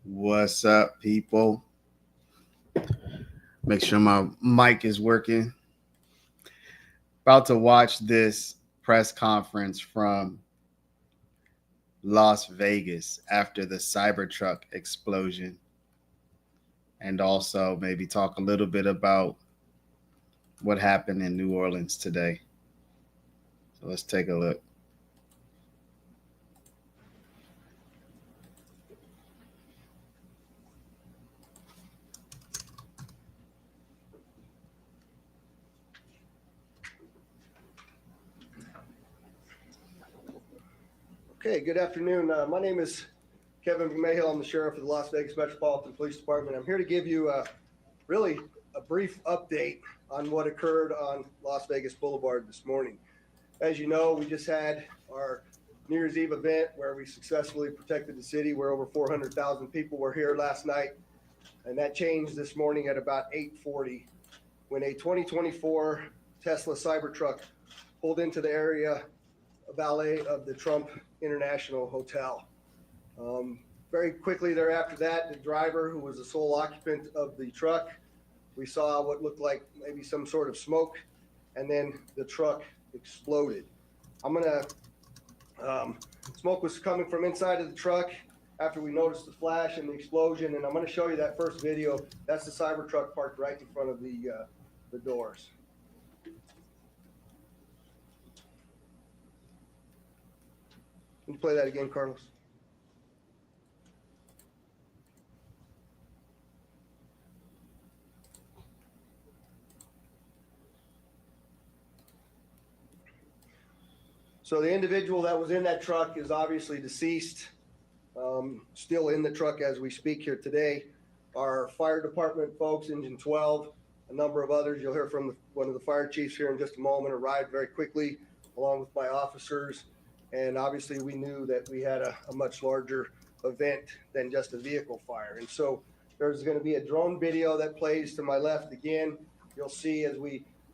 What's up, people? Make sure my mic is working. About to watch this press conference from Las Vegas after the Cybertruck explosion, and also maybe talk a little bit about what happened in New Orleans today. So let's take a look. Okay, good afternoon. My name is Kevin McMahill. I'm the sheriff of the Las Vegas Metropolitan Police Department. I'm here to give you really a brief update on what occurred on Las Vegas Boulevard this morning. As you know, we just had our New Year's Eve event where we successfully protected the city, where over 400,000 people were here last night. And that changed this morning at about 8:40 when a 2024 Tesla Cybertruck pulled into the area valet of the Trump International Hotel. Very quickly thereafter that, the driver, who was the sole occupant of the truck, we saw what looked like maybe some sort of smoke, and then the truck exploded. Smoke was coming from inside of the truck after we noticed the flash and the explosion, and I'm going to show you that first video. That's the Cybertruck parked right in front of the doors. Can you play that again, Carlos? So the individual that was in that truck is obviously deceased, still in the truck as we speak here today. Our fire department folks, Engine 12, a number of others, you'll hear from one of the fire chiefs here in just a moment, arrived very quickly along with my officers. And obviously we knew that we had a much larger event than just a vehicle fire. And so there's going to be a drone video that plays to my left again. You'll see as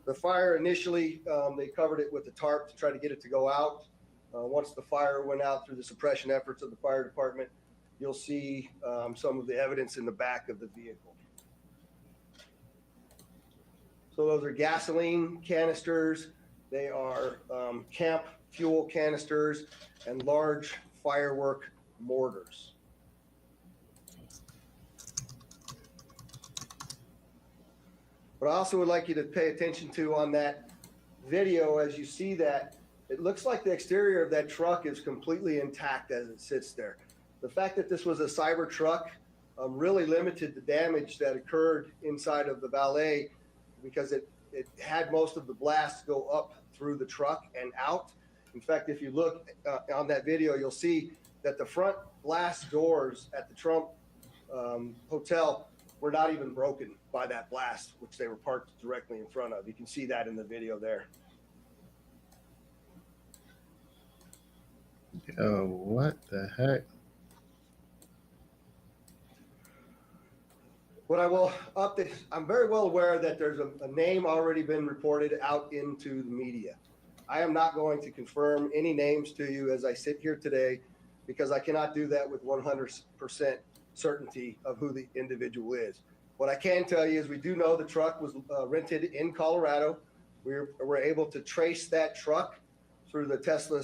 the fire initially, they covered it with a tarp to try to get it to go out. Once the fire went out through the suppression efforts of the fire department, you'll see some of the evidence in the back of the vehicle. So those are gasoline canisters. They are camp fuel canisters and large firework mortars. What I also would like you to pay attention to on that video, as you see that, it looks like the exterior of that truck is completely intact as it sits there. The fact that this was a Cybertruck really limited the damage that occurred inside of the valet, because it had most of the blast go up through the truck and out. In fact, if you look on that video, you'll see that the front glass doors at the Trump Hotel were not even broken by that blast, which they were parked directly in front of. You can see that in the video there. Oh, what the heck? What I will update, I'm very well aware that there's a name already been reported out into the media. I am not going to confirm any names to you as I sit here today, because I cannot do that with 100% certainty of who the individual is. What I can tell you is we do know the truck was rented in Colorado. We were able to trace that truck through the Tesla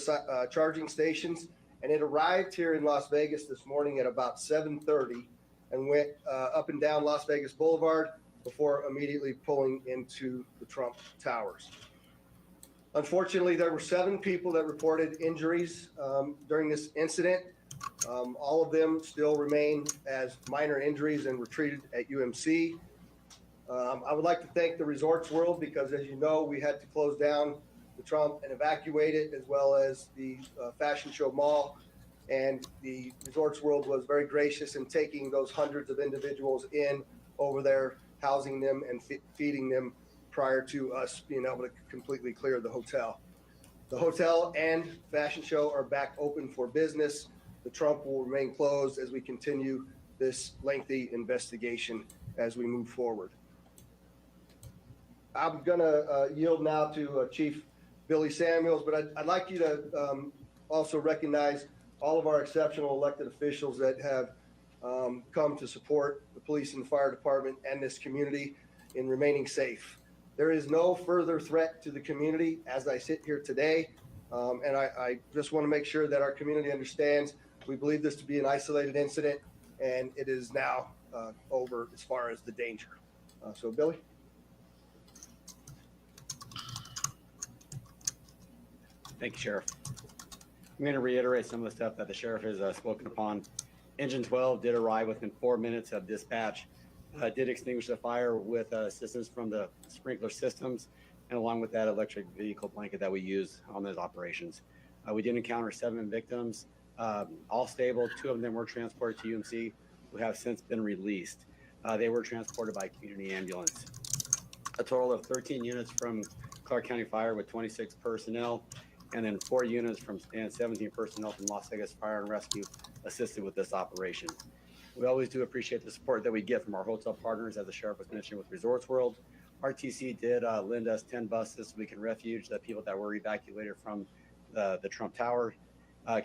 charging stations, and it arrived here in Las Vegas this morning at about 7:30 and went up and down Las Vegas Boulevard before immediately pulling into the Trump Towers. Unfortunately, there were 7 people that reported injuries during this incident. All of them still remain as minor injuries and were treated at UMC. I would like to thank the Resorts World, because as you know, we had to close down the Trump and evacuate it, as well as the Fashion Show Mall. And the Resorts World was very gracious in taking those hundreds of individuals in over there, housing them and feeding them prior to us being able to completely clear the hotel. The hotel and Fashion Show are back open for business. The Trump will remain closed as we continue this lengthy investigation as we move forward. I'm going to yield now to Chief Billy Samuels, but I'd like you to also recognize all of our exceptional elected officials that have come to support the police and the fire department and this community in remaining safe. There is no further threat to the community as I sit here today. And I just want to make sure that our community understands we believe this to be an isolated incident, and it is now over as far as the danger. So, Billy? Thank you, Sheriff. I'm going to reiterate some of the stuff that the Sheriff has spoken upon. Engine 12 did arrive within 4 minutes of dispatch, did extinguish the fire with assistance from the sprinkler systems, and along with that electric vehicle blanket that we use on those operations. We did encounter 7 victims, all stable. 2 of them were transported to UMC, who have since been released. They were transported by community ambulance. A total of 13 units from Clark County Fire with 26 personnel, and then 4 units and 17 personnel from Las Vegas Fire and Rescue assisted with this operation. We always do appreciate the support that we get from our hotel partners, as the Sheriff was mentioning with Resorts World. RTC did lend us 10 buses so we can refuge the people that were evacuated from the Trump Tower.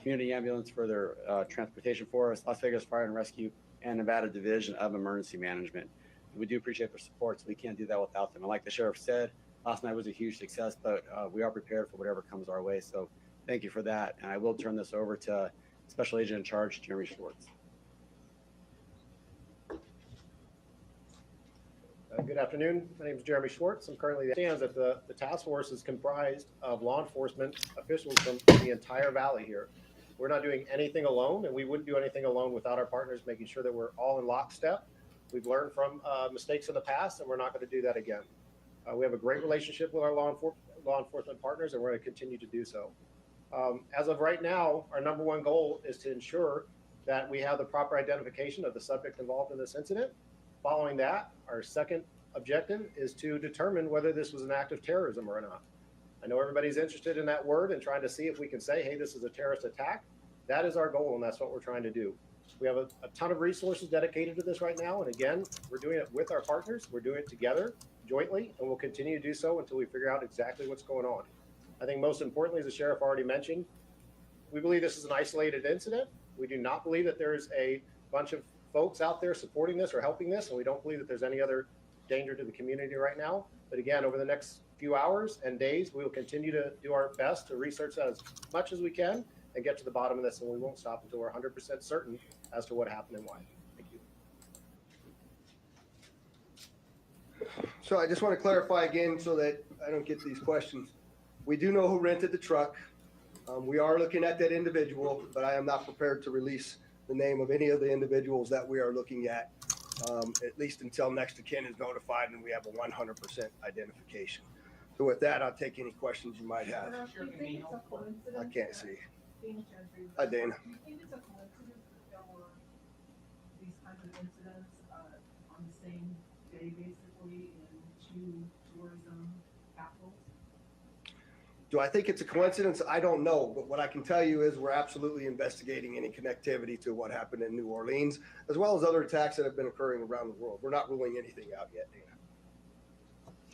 Community Ambulance for their transportation for us, Las Vegas Fire and Rescue, and Nevada Division of Emergency Management. We do appreciate their support, so we can't do that without them. And like the Sheriff said, last night was a huge success, but we are prepared for whatever comes our way. So thank you for that. And I will turn this over to Special Agent in Charge, Jeremy Schwartz. Good afternoon. My name is Jeremy Schwartz. I'm currently stands that the task force is comprised of law enforcement officials from the entire valley here. We're not doing anything alone, and we wouldn't do anything alone without our partners, making sure that we're all in lockstep. We've learned from mistakes in the past, and we're not going to do that again. We have a great relationship with our law enforcement partners, and we're going to continue to do so. As of right now, our number one goal is to ensure that we have the proper identification of the subject involved in this incident. Following that, our second objective is to determine whether this was an act of terrorism or not. I know everybody's interested in that word and trying to see if we can say, hey, this is a terrorist attack. That is our goal, and that's what we're trying to do. We have a ton of resources dedicated to this right now. And again, we're doing it with our partners. We're doing it together, jointly, and we'll continue to do so until we figure out exactly what's going on. I think most importantly, as the Sheriff already mentioned, we believe this is an isolated incident. We do not believe that there's a bunch of folks out there supporting this or helping this, and we don't believe that there's any other danger to the community right now. But again, over the next few hours and days, we will continue to do our best to research that as much as we can and get to the bottom of this, and we won't stop until we're 100% certain as to what happened and why. Thank you. So I just want to clarify again so that I don't get these questions. We do know who rented the truck. We are looking at that individual, but I am not prepared to release the name of any of the individuals that we are looking at least until next of kin is notified and we have a 100% identification. So with that, I'll take any questions you might have. I can't see. Hi, Dana. Do you think it's a coincidence that there were these kinds of incidents on the same day, basically, in 2 tourism capitals? Do I think it's a coincidence? I don't know. But what I can tell you is we're absolutely investigating any connectivity to what happened in New Orleans, as well as other attacks that have been occurring around the world. We're not ruling anything out yet, Dana.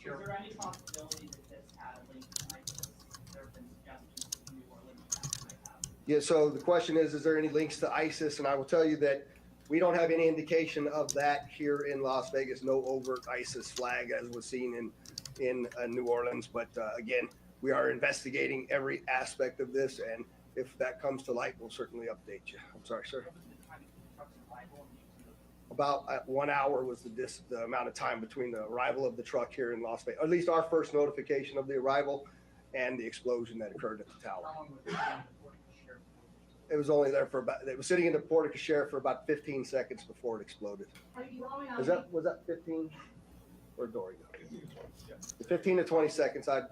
Sure. Is there any possibility that this had a link to ISIS? There have been suggestions that New Orleans might have. Yeah, so the question is there any links to ISIS? And I will tell you that we don't have any indication of that here in Las Vegas. No overt ISIS flag as was seen in New Orleans. But again, we are investigating every aspect of this. And if that comes to light, we'll certainly update you. I'm sorry, sir. About 1 hour was the amount of time between the arrival of the truck here in Las Vegas, or at least our first notification of the arrival and the explosion that occurred at the tower. It was only there for about, it was sitting in the porte cochere for about 15 seconds before it exploded. Was that 15? Or Dory? 15 to 20 seconds. I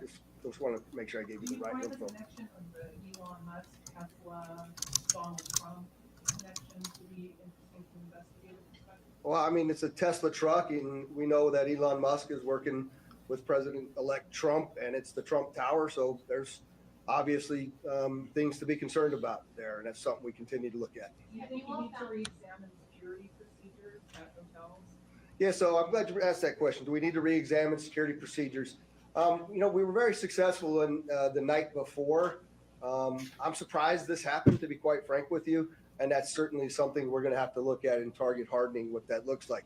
just want to make sure I gave you the right info. Can you find the connection of the Elon Musk, Tesla, Donald Trump connection to be interesting to investigators? Well, I mean, it's a Tesla truck, and we know that Elon Musk is working with President-elect Trump, and it's the Trump Tower. So there's obviously things to be concerned about there, and that's something we continue to look at. Do you think you need to re-examine security procedures at hotels? Yeah, so I'm glad you asked that question. Do we need to re-examine security procedures? We were very successful in the night before. I'm surprised this happened, to be quite frank with you. and that's certainly something we're going to have to look at in target hardening, what that looks like.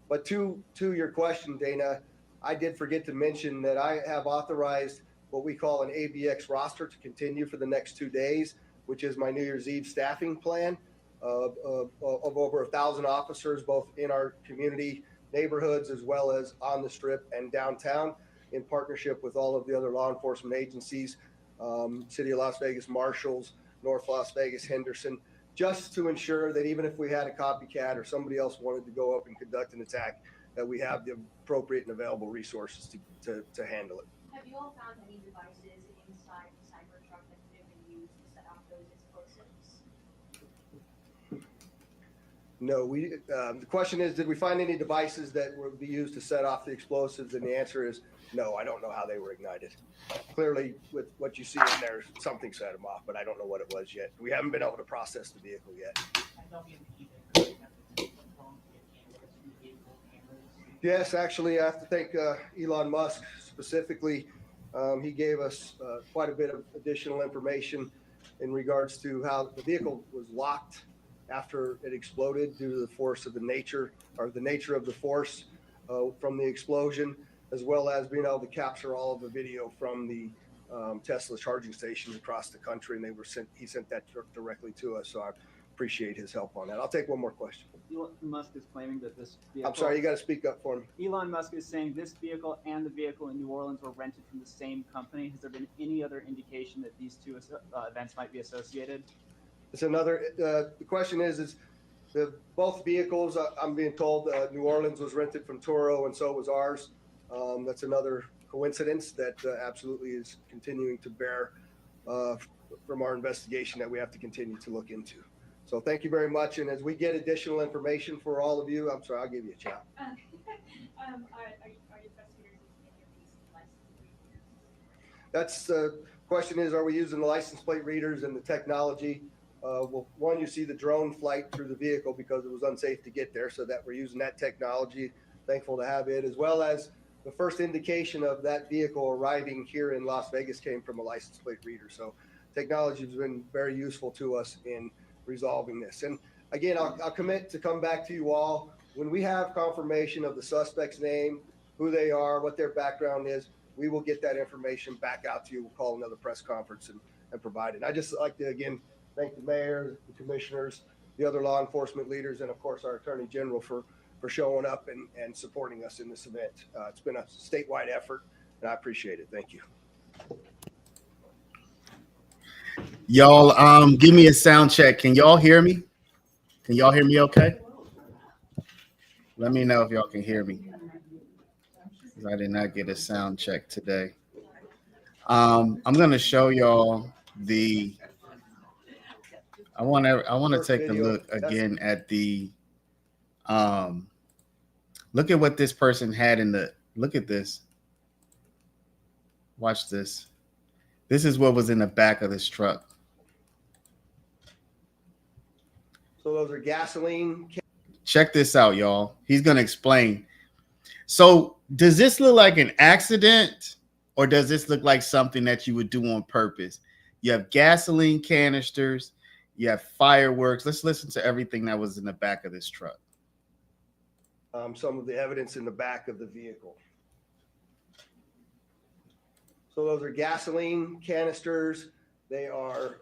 But to your question, Dana, I did forget to mention that I have authorized what we call an ABX roster to continue for the next 2 days, which is my New Year's Eve staffing plan of over 1,000 officers, both in our community neighborhoods as well as on the Strip and downtown, in partnership with all of the other law enforcement agencies, City of Las Vegas Marshals, North Las Vegas, Henderson, just to ensure that even if we had a copycat or somebody else wanted to go up and conduct an attack, that we have the appropriate and available resources to handle it. Have you all found any devices inside the Cybertruck that could have been used to set off those explosives? No, the question is, did we find any devices that would be used to set off the explosives? And the answer is no, I don't know how they were ignited. Clearly, with what you see in there, something set them off, but I don't know what it was yet. We haven't been able to process the vehicle yet. I don't mean to keep it. Yes, actually, I have to thank Elon Musk specifically. He gave us quite a bit of additional information in regards to how the vehicle was locked after it exploded due to the force of the nature of the force from the explosion, as well as being able to capture all of the video from the Tesla charging stations across the country. And he sent that directly to us. So I appreciate his help on that. I'll take one more question. Elon Musk is claiming that this vehicle. I'm sorry, you got to speak up for me. Elon Musk is saying this vehicle and the vehicle in New Orleans were rented from the same company. Has there been any other indication that these two events might be associated? It's another. The question is both vehicles? I'm being told New Orleans was rented from Turo, and so was ours. That's another coincidence that absolutely is continuing to bear from our investigation that we have to continue to look into. So thank you very much. And as we get additional information for all of you, I'm sorry, I'll give you a shout. Are you investigators using any of these license plate readers? That's the question is, are we using the license plate readers and the technology? Well, one, you see the drone flight through the vehicle because it was unsafe to get there. So that we're using that technology, thankful to have it, as well as the first indication of that vehicle arriving here in Las Vegas came from a license plate reader. So technology has been very useful to us in resolving this. And again, I'll commit to come back to you all when we have confirmation of the suspect's name, who they are, what their background is. We will get that information back out to you. We'll call another press conference and provide it. I just like to again thank the mayor, the commissioners, the other law enforcement leaders, and of course our attorney general for showing up and supporting us in this event. It's been a statewide effort, and I appreciate it. Thank you. Y'all, give me a sound check. Can y'all hear me? Can y'all hear me okay? Let me know if y'all can hear me. I did not get a sound check today. I'm gonna show y'all I want to take a look again at the look at what this person had look at this. Watch this. This is what was in the back of this truck. So those are gasoline. Check this out, y'all. He's going to explain. So does this look like an accident, or does this look like something that you would do on purpose? You have gasoline canisters, you have fireworks. Let's listen to everything that was in the back of this truck. Some of the evidence in the back of the vehicle. So those are gasoline canisters. They are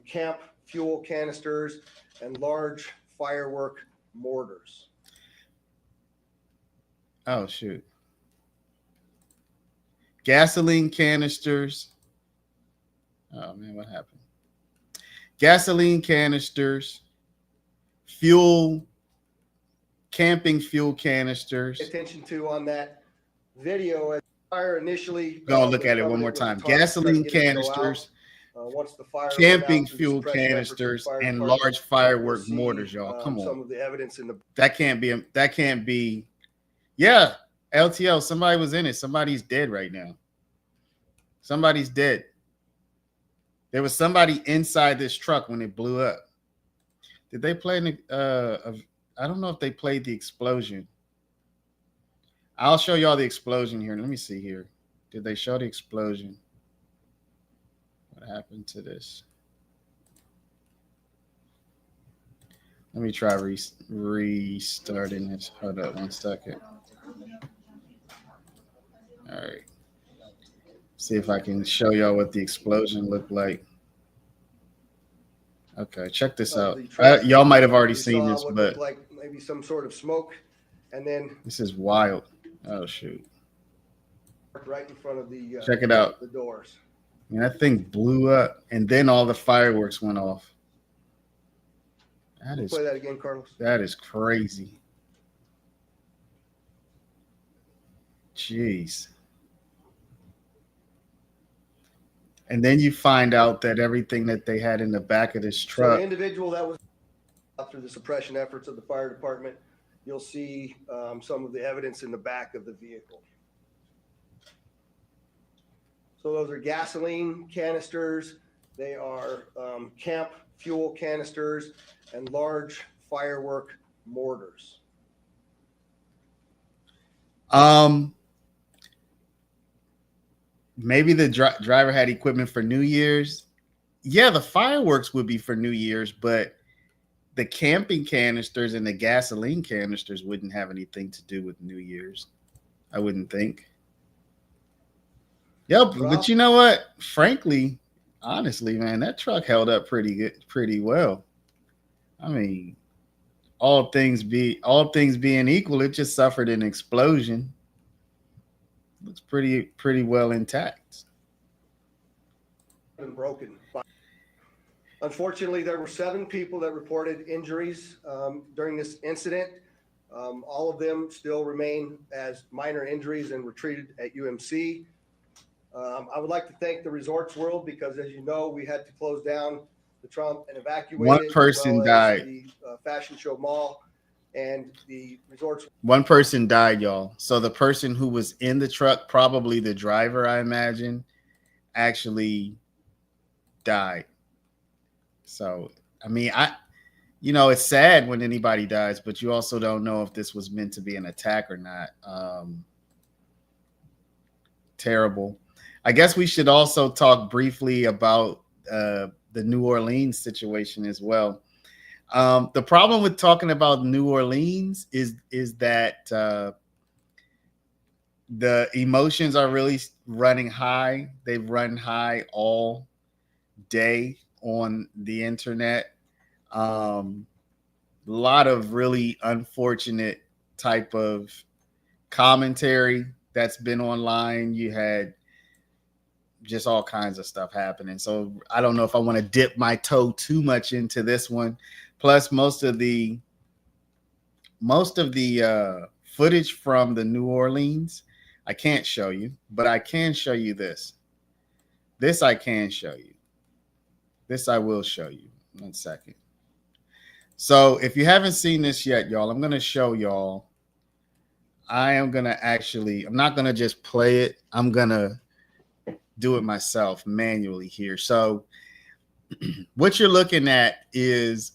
camp fuel canisters and large firework mortars. Oh, shoot. Gasoline canisters. Oh, man, what happened? Gasoline canisters, fuel, camping fuel canisters. Attention to on that video as fire initially. Go look at it one more time. Gasoline canisters, once the fire camping fuel canisters, and large firework mortars, y'all. Come on. Some of the evidence in the That can't be. Yeah, LTL, somebody was in it. Somebody's dead right now. Somebody's dead. There was somebody inside this truck when it blew up. Did they play I don't know if they played the explosion. I'll show y'all the explosion here. Let me see here. Did they show the explosion? What happened to this? Let me try restarting this. Hold up 1 second. All right. See if I can show y'all what the explosion looked like. Okay, check this out. The truck. Y'all might have already We seen saw this, what but looked like maybe some sort of smoke, and then this is wild. Oh shoot! right in front of the Check it out. the doors. And that thing blew up, and then all the fireworks went off. That is Play that again, Carlos. crazy. Jeez. And then you find out that everything that they had in the back of this So the truck. individual that was after the suppression efforts of the fire department, you'll see some of the evidence in the back of the vehicle. So those are gasoline canisters. They are camp fuel canisters and large firework mortars. Maybe the driver had equipment for New Year's. Yeah, the fireworks would be for New Year's, but the camping canisters and the gasoline canisters wouldn't have anything to do with New Year's. I wouldn't think. Yep, but you know what? Frankly, honestly, man, that truck held up pretty well. I mean, all things being equal, it just suffered an explosion. Looks pretty well intact. And broken. Unfortunately, there were 7 people that reported injuries during this incident. All of them still remain as minor injuries and were treated at UMC. I would like to thank the Resorts World because, as you know, we had to close down the Trump and evacuate One it, person as well as died. the Fashion Show Mall and the Resorts. One person died, y'all. So the person who was in the truck, probably the driver, I imagine, actually died. So, I mean, it's sad when anybody dies, but you also don't know if this was meant to be an attack or not. Terrible. I guess we should also talk briefly about the New Orleans situation as well. The problem with talking about New Orleans is that the emotions are really running high. They've run high all day on the internet. A lot of really unfortunate type of commentary that's been online. You had just all kinds of stuff happening. So I don't know if I want to dip my toe too much into this one. Plus, most of the footage from the New Orleans, I can't show you, but I can show you this. This I can show you. This I will show you. 1 second. So if you haven't seen this yet, y'all, I'm going to show y'all. I'm not going to just play it. I'm going to do it myself manually here. So what you're looking at is,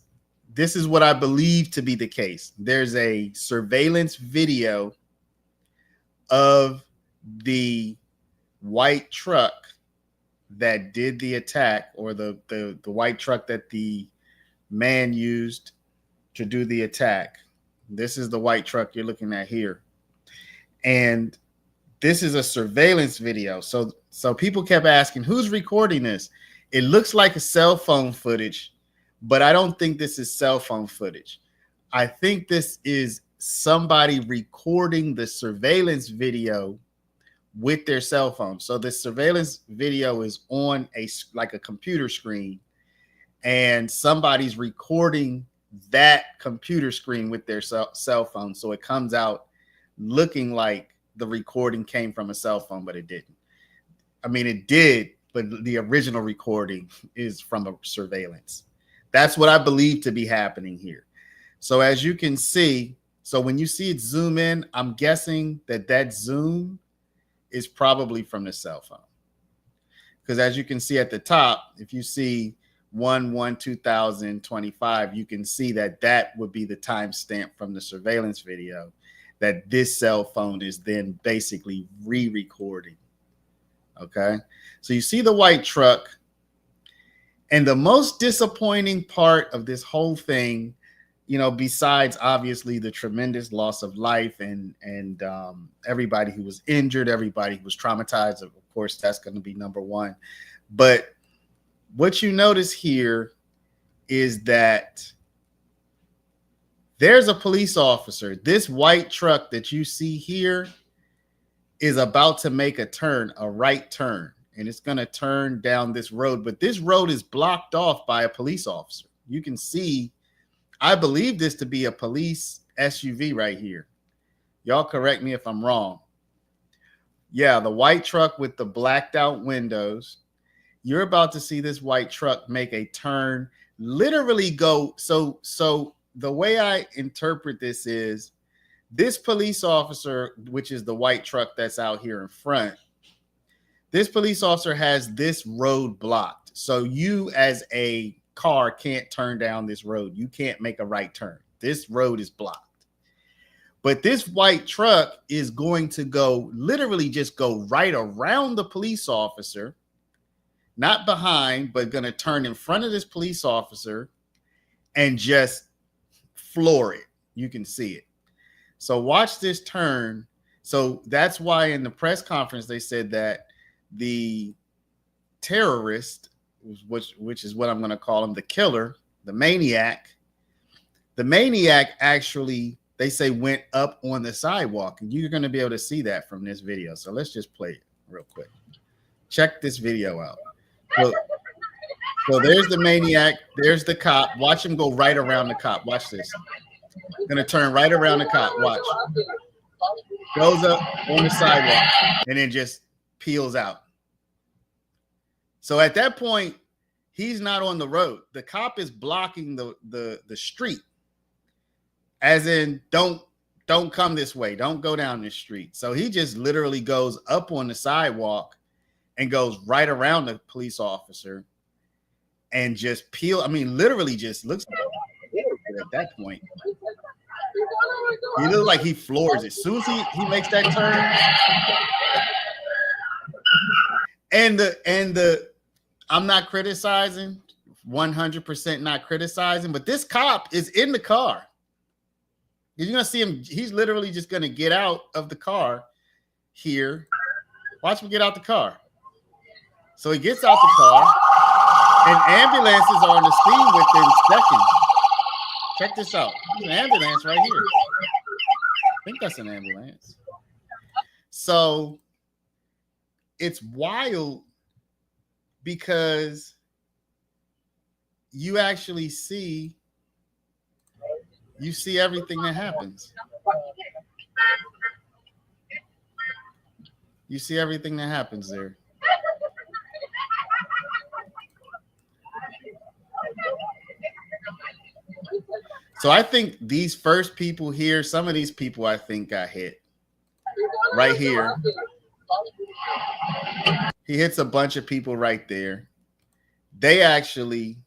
this is what I believe to be the case. There's a surveillance video of the white truck that did the attack, or the white truck that the man used to do the attack. This is the white truck you're looking at here. And this is a surveillance video. So people kept asking, who's recording this? It looks like a cell phone footage, but I don't think this is cell phone footage. I think this is somebody recording the surveillance video with their cell phone. So the surveillance video is on like a computer screen, and somebody's recording that computer screen with their cell phone. So it comes out looking like the recording came from a cell phone, but it didn't. I mean, it did, but the original recording is from a surveillance. That's what I believe to be happening here. So as you can see, so when you see it zoom in, I'm guessing that zoom is probably from the cell phone. Because as you can see at the top, if you see 1/1/2025, you can see that would be the timestamp from the surveillance video, that this cell phone is then basically re-recording. Okay, so you see the white truck, and the most disappointing part of this whole thing, you know, besides obviously the tremendous loss of life and everybody who was injured, everybody who was traumatized, of course, that's going to be number one. But what you notice here is that there's a police officer. This white truck that you see here is about to make a turn, a right turn, and it's going to turn down this road. But this road is blocked off by a police officer. You can see, I believe this to be a police SUV right here. Y'all correct me if I'm wrong. Yeah, the white truck with the blacked out windows. You're about to see this white truck make a turn, literally go. So the way I interpret this is this police officer, which is the white truck that's out here in front, this police officer has this road blocked. So you as a car can't turn down this road. You can't make a right turn. This road is blocked. But this white truck is going to go, literally just go right around the police officer, not behind, but going to turn in front of this police officer and just floor it. You can see it. So watch this turn. So that's why in the press conference, they said that the terrorist, which is what I'm going to call him, the killer, the maniac actually, they say, went up on the sidewalk. And you're going to be able to see that from this video. So let's just play it real quick. Check this video out. So there's the maniac. There's the cop. Watch him go right around the cop. Watch this. Going to turn right around the cop. Watch. Goes up on the sidewalk and then just peels out. So at that point, he's not on the road. The cop is blocking the street. As in, don't come this way. Don't go down this street. So he just literally goes up on the sidewalk and goes right around the police officer and just literally just looks at that point. He looks like he floors it. As soon as he makes that turn. And I'm not criticizing, 100% not criticizing, but this cop is in the car. You're going to see him. He's literally just going to get out of the car here. Watch him get out the car. So he gets out the car, and ambulances are on the scene within seconds. Check this out. There's an ambulance right here. I think that's an ambulance. So it's wild because you actually see everything that happens. You see everything that happens there. So I think these first people here, some of these people I think got hit right here. He hits a bunch of people right there. They actually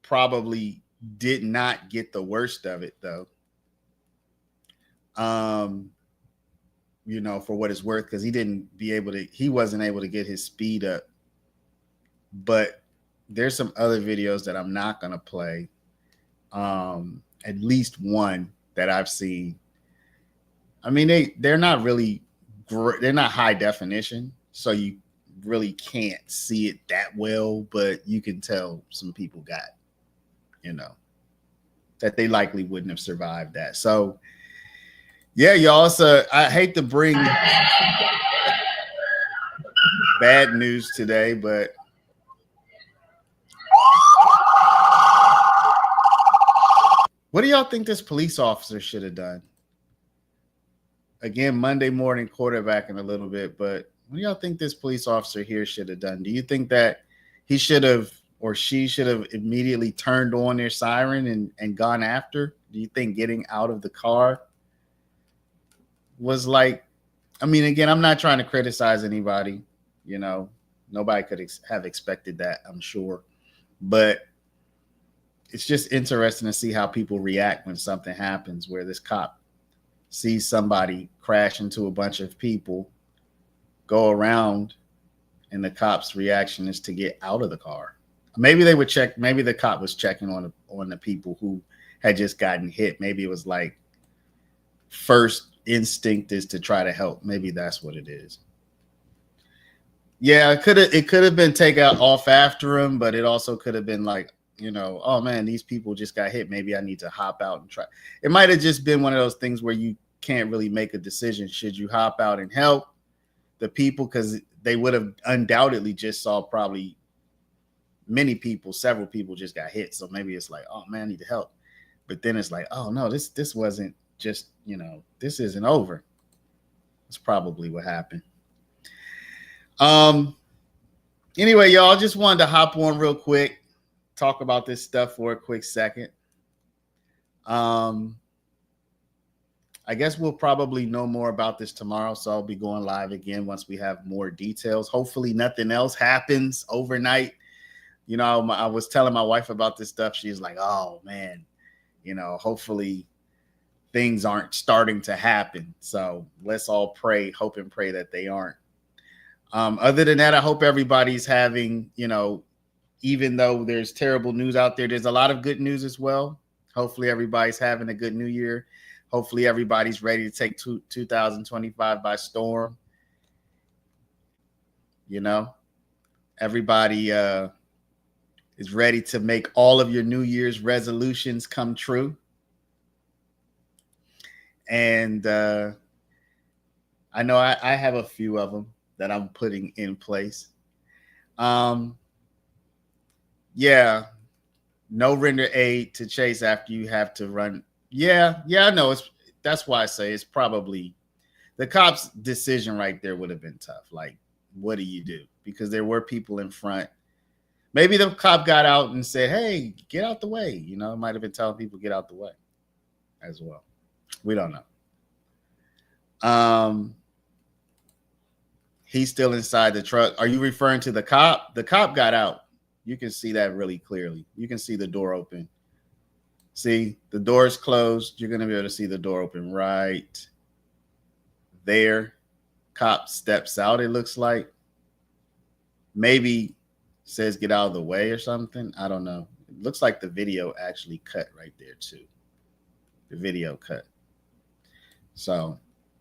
probably did not get the worst of it, though. You know, for what it's worth, because he wasn't able to get his speed up. But there's some other videos that I'm not gonna play. At least one that I've seen. I mean, they're not really they're not high definition, so you really can't see it that well, but you can tell some people got, you know, that they likely wouldn't have survived that. So yeah, y'all. So I hate to bring bad news today, but what do y'all think this police officer should have done? Again, Monday morning quarterbacking a little bit, but what do y'all think this police officer here should have done? Do you think that he should have or she should have immediately turned on their siren and gone after? Do you think getting out of the car was like, I mean, again, I'm not trying to criticize anybody. You know, nobody could have expected that, I'm sure. But it's just interesting to see how people react when something happens where this cop sees somebody crash into a bunch of people, go around, and the cop's reaction is to get out of the car. Maybe they would check. Maybe the cop was checking on the people who had just gotten hit. Maybe it was like first instinct is to try to help. Maybe that's what it is. Yeah, it could have been taken off after him, but it also could have been like, you know, oh man, these people just got hit. Maybe I need to hop out and try. It might have just been one of those things where you can't really make a decision. Should you hop out and help the people? Because they would have undoubtedly just saw probably several people just got hit. So maybe it's like, oh man, I need to help. But then it's like, oh no, this wasn't just, you know, this isn't over. That's probably what happened. Anyway, y'all, just wanted to hop on real quick, talk about this stuff for a quick second. I guess we'll probably know more about this tomorrow, so I'll be going live again once we have more details. Hopefully nothing else happens overnight. You know, I was telling my wife about this stuff. She's like, oh man, you know, hopefully things aren't starting to happen. So let's all pray, hope and pray that they aren't. Other than that, I hope everybody's having, you know, even though there's terrible news out there, there's a lot of good news as well. Hopefully everybody's having a good new year. Hopefully everybody's ready to take 2025 by storm. You know, everybody is ready to make all of your New Year's resolutions come true. And I know I have a few of them that I'm putting in place. Yeah, no render aid to Chase after you have to run. Yeah, I know. That's why I say it's probably the cop's decision right there would have been tough. Like, what do you do? Because there were people in front. Maybe the cop got out and said, hey, get out the way. You know, it might have been telling people get out the way as well. We don't know. He's still inside the truck. Are you referring to the cop? The cop got out. You can see that really clearly. You can see the door open. See, the door is closed. You're going to be able to see the door open right there. Cop steps out, it looks like. Maybe says get out of the way or something. I don't know. It looks like the video actually cut right there too. The video cut. So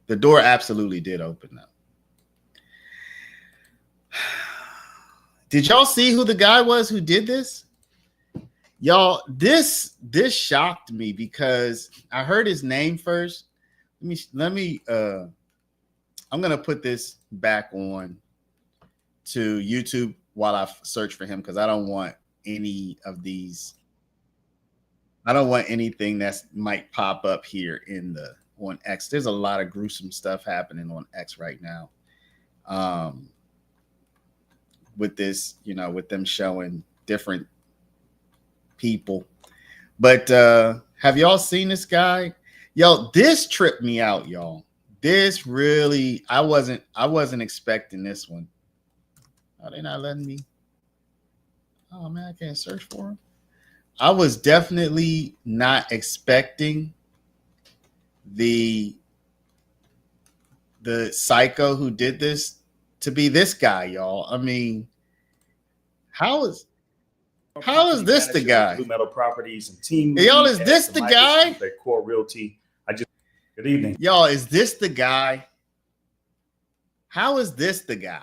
the door absolutely did open up. Did y'all see who the guy was who did this? Y'all, this shocked me because I heard his name first. Let me I'm gonna put this back on to YouTube while I search for him because I don't want any of these. I don't want anything that might pop up here on X. There's a lot of gruesome stuff happening on X right now. With this, you know, with them showing different people. But have y'all seen this guy? Yo, this tripped me out, y'all. This really, I wasn't expecting this one. Are they not letting me? Oh man, I can't search for him. I was definitely not expecting the psycho who did this to be this guy, y'all. I mean, how is this the guy? Blue Metal Properties and team. Y'all, is this the guy? At Core Realty. Good evening. Y'all, is this the guy? How is this the guy?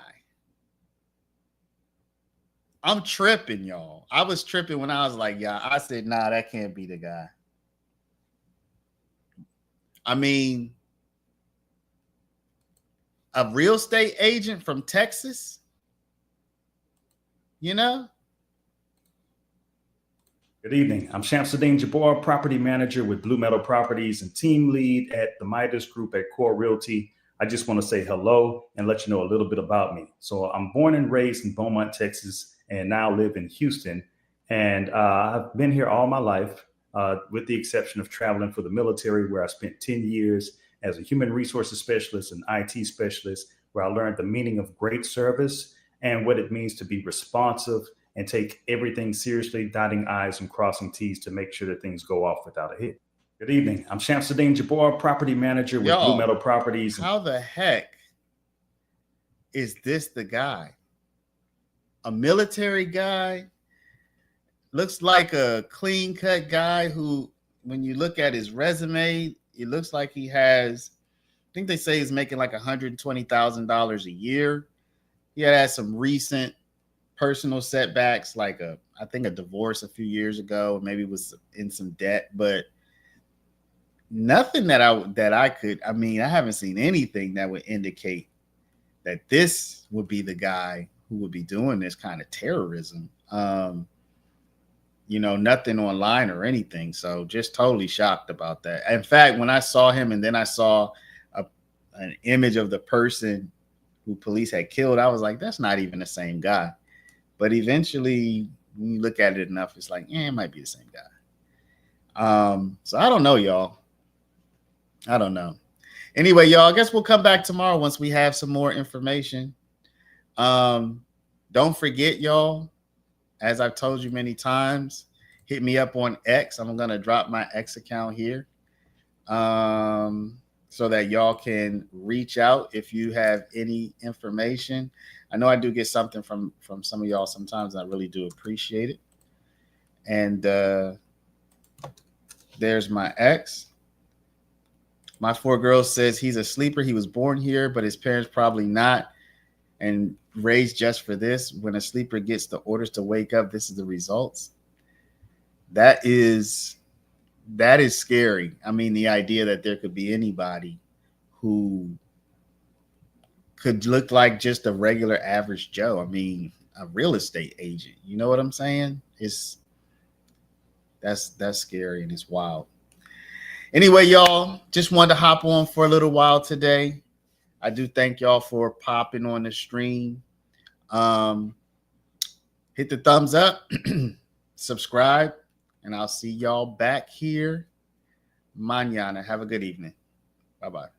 I'm tripping, y'all. I was tripping when I was like, yeah, I said, nah, that can't be the guy. I mean, a real estate agent from Texas, you know? Good evening. I'm Shamsuddin Jabbar, property manager with Blue Metal Properties and team lead at the Midas Group at Core Realty. I just want to say hello and let you know a little bit about me. So I'm born and raised in Beaumont, Texas, and now live in Houston. And I've been here all my life, with the exception of traveling for the military, where I spent 10 years as a human resources specialist and IT specialist, where I learned the meaning of great service and what it means to be responsive and take everything seriously, dotting I's and crossing T's to make sure that things go off without a hit. Good evening. I'm Shamsuddin Jabbar, property manager with Blue Metal Properties. How the heck is this the guy? A military guy? looks like a clean cut guy who, when you look at his resume, it looks like he has, I think they say he's making like $120,000 a year. He had some recent personal setbacks, like I think a divorce a few years ago, maybe was in some debt, but nothing that I mean, I haven't seen anything that would indicate that this would be the guy who would be doing this kind of terrorism. Nothing online or anything. So just totally shocked about that. In fact, when I saw him and then I saw an image of the person who police had killed, I was like, that's not even the same guy. But eventually, when you look at it enough, it's like, it might be the same guy. So I don't know, y'all. I don't know. Anyway, y'all, I guess we'll come back tomorrow once we have some more information. Don't forget, y'all, as I've told you many times, hit me up on X. I'm going to drop my X account here so that y'all can reach out if you have any information. I know I do get something from some of y'all sometimes. I really do appreciate it. And there's my X. My 4 girls says he's a sleeper. He was born here, but his parents probably not, and raised just for this. When a sleeper gets the orders to wake up, this is the results. That is scary. I mean, the idea that there could be anybody who could look like just a regular average Joe. I mean, a real estate agent. You know what I'm saying? That's scary and it's wild. Anyway, y'all, just wanted to hop on for a little while today. I do thank y'all for popping on the stream. Hit the thumbs up, subscribe, and I'll see y'all back here mañana. Have a good evening. Bye-bye.